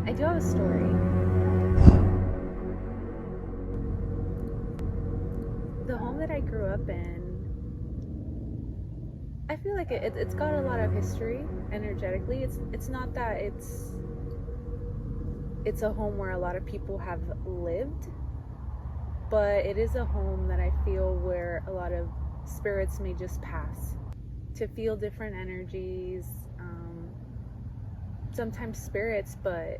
I do have a story. The home that I grew up in, I feel like it's got a lot of history energetically. It's not that it's a home where a lot of people have lived, but it is a home that I feel where a lot of spirits may just pass to feel different energies. Sometimes spirits, but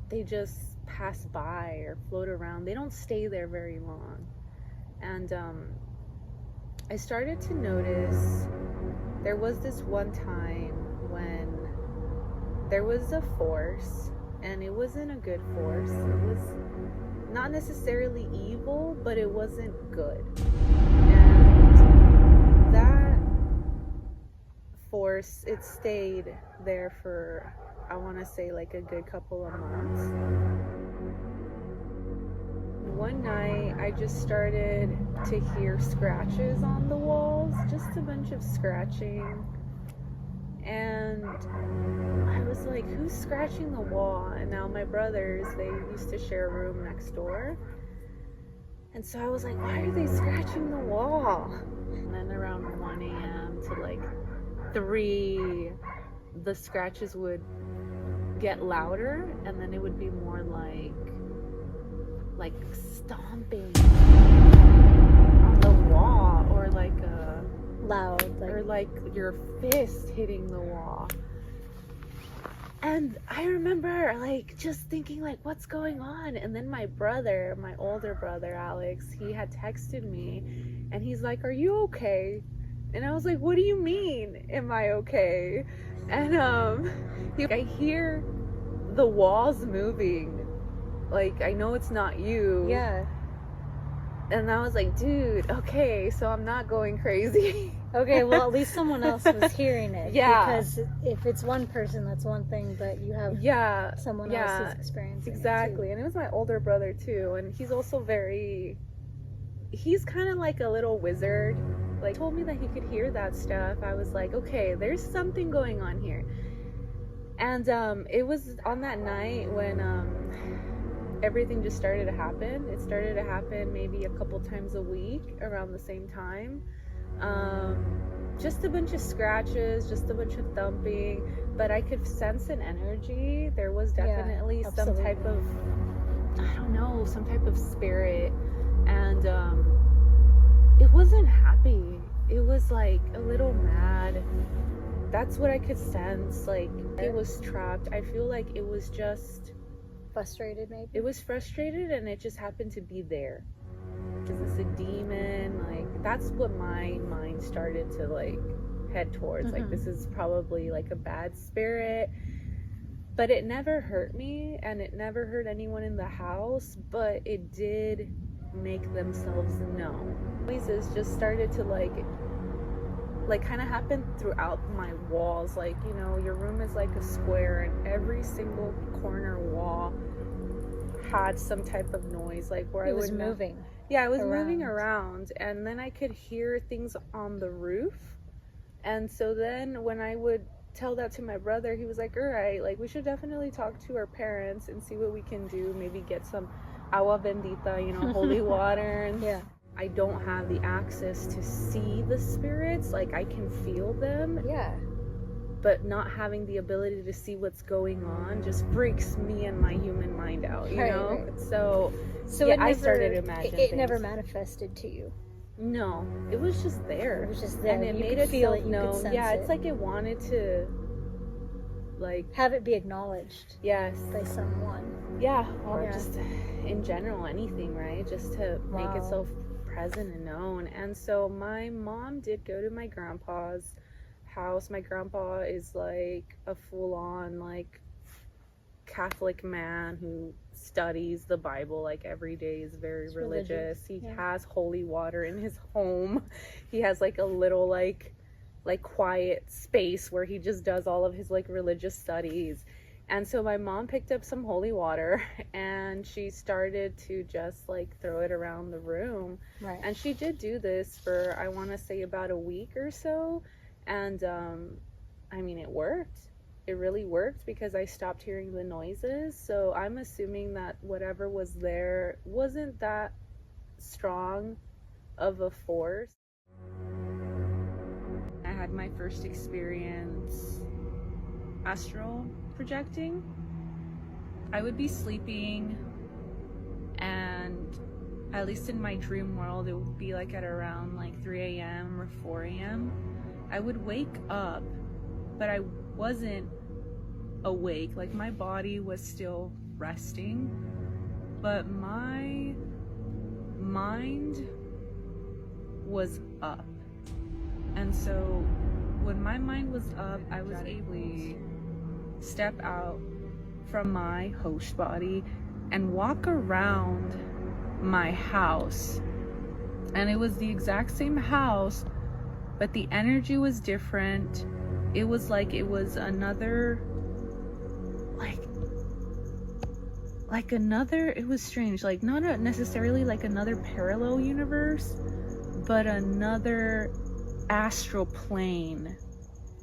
they just pass by or float around. They don't stay there very long. And I started to notice there was this one time when there was a force, and it wasn't a good force. It was not necessarily evil, but it wasn't good. And that force, it stayed there for, I want to say, like a good couple of months. One night I just started to hear scratches on the walls, just a bunch of scratching, and I was like, who's scratching the wall? And now my brothers, they used to share a room next door, and so I was like, why are they scratching the wall? And then around 1 a.m. to like 3, the scratches would get louder, and then it would be more like stomping on the wall, or like a loud, or like your fist hitting the wall. And I remember like just thinking like, what's going on? And then my older brother Alex, he had texted me, and he's like, are you okay? And I was like, what do you mean, am I okay? And I hear the walls moving. Like, I know it's not you. Yeah. And I was like, dude, okay, so I'm not going crazy. Okay, well, at least someone else was hearing it. Yeah. Because if it's one person, that's one thing, but you have someone else who's experiencing exactly. it too. And it was my older brother, too. And he's also he's kind of like a little wizard. Like, told me that he could hear that stuff. I was like, okay, there's something going on here. And it was on that night when everything just started to happen. It started to happen maybe a couple times a week around the same time. Just a bunch of scratches, just a bunch of thumping, but I could sense an energy. There was definitely some type of, I don't know, some type of spirit, and it wasn't happy. It was like a little mad. That's what I could sense. Like, it was trapped. I feel like it was just frustrated, maybe. It was frustrated, and it just happened to be there. Is this a demon? Like, that's what my mind started to like head towards. Like, this is probably like a bad spirit. But it never hurt me, and it never hurt anyone in the house, but it did make themselves known. Voices just started to like kind of happen throughout my walls. Like, you know, your room is like a square, and every single corner wall had some type of noise, like where it was moving. Yeah, it was moving around, and then I could hear things on the roof. And so then when I would tell that to my brother, he was like, all right, like, we should definitely talk to our parents and see what we can do, maybe get some agua bendita, you know, holy water. And yeah, I don't have the access to see the spirits, like I can feel them, but not having the ability to see what's going on just freaks me and my human mind out, you know? Right. So yeah, I started to imagine it never manifested to you. No, it was just there. It was just there, and it made itself known. Yeah, it's like it wanted to, like, have it be acknowledged. Yes, by someone. Yeah, or just in general, anything, right? Just to make itself present and known. And so my mom did go to my grandpa's house. My grandpa is like a full-on like Catholic man who studies the Bible like every day. Is very religious. He has holy water in his home. He has like a little like quiet space where he just does all of his like religious studies. And so my mom picked up some holy water, and she started to just like throw it around the room. Right. And she did do this for, I want to say, about a week or so. And I mean, it worked. it really worked because I stopped hearing the noises. So I'm assuming that whatever was there wasn't that strong of a force. I had my first experience astral projecting. I would be sleeping, and at least in my dream world, it would be like at around like 3 a.m. or 4 a.m. I would wake up, but I wasn't awake. Like, my body was still resting, but my mind was up. And so when my mind was up, I was able to step out from my host body and walk around my house. And it was the exact same house, but the energy was different. It was like it was another, like another, it was strange, like not necessarily like another parallel universe, but another astral plane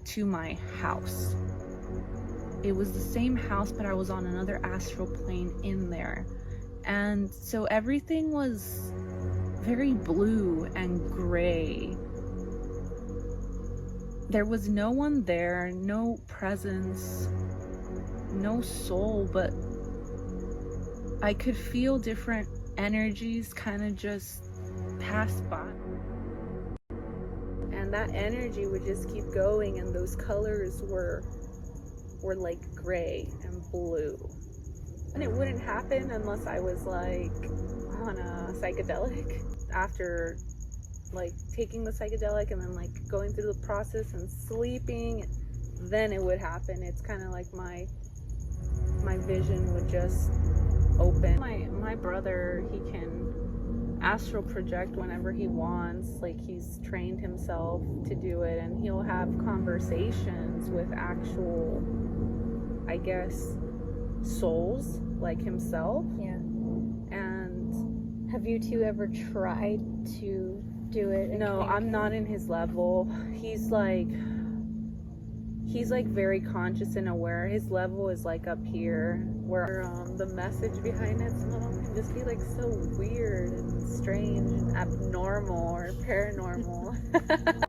to my house. It was the same house, but I was on another astral plane in there. And so everything was very blue and gray. There was no one there, no presence, no soul, but I could feel different energies kind of just pass by. And that energy would just keep going, and those colors were like gray and blue. And it wouldn't happen unless I was like on a psychedelic. After like taking the psychedelic and then like going through the process and sleeping, then it would happen. It's kind of like my vision would just open. My brother, he can astral project whenever he wants. Like, he's trained himself to do it, and he'll have conversations with actual, I guess, souls like himself. Yeah. And have you two ever tried to do it? No, I'm not in his level. He's like very conscious and aware. His level is like up here, where the message behind it can just be like so weird and strange and abnormal or paranormal.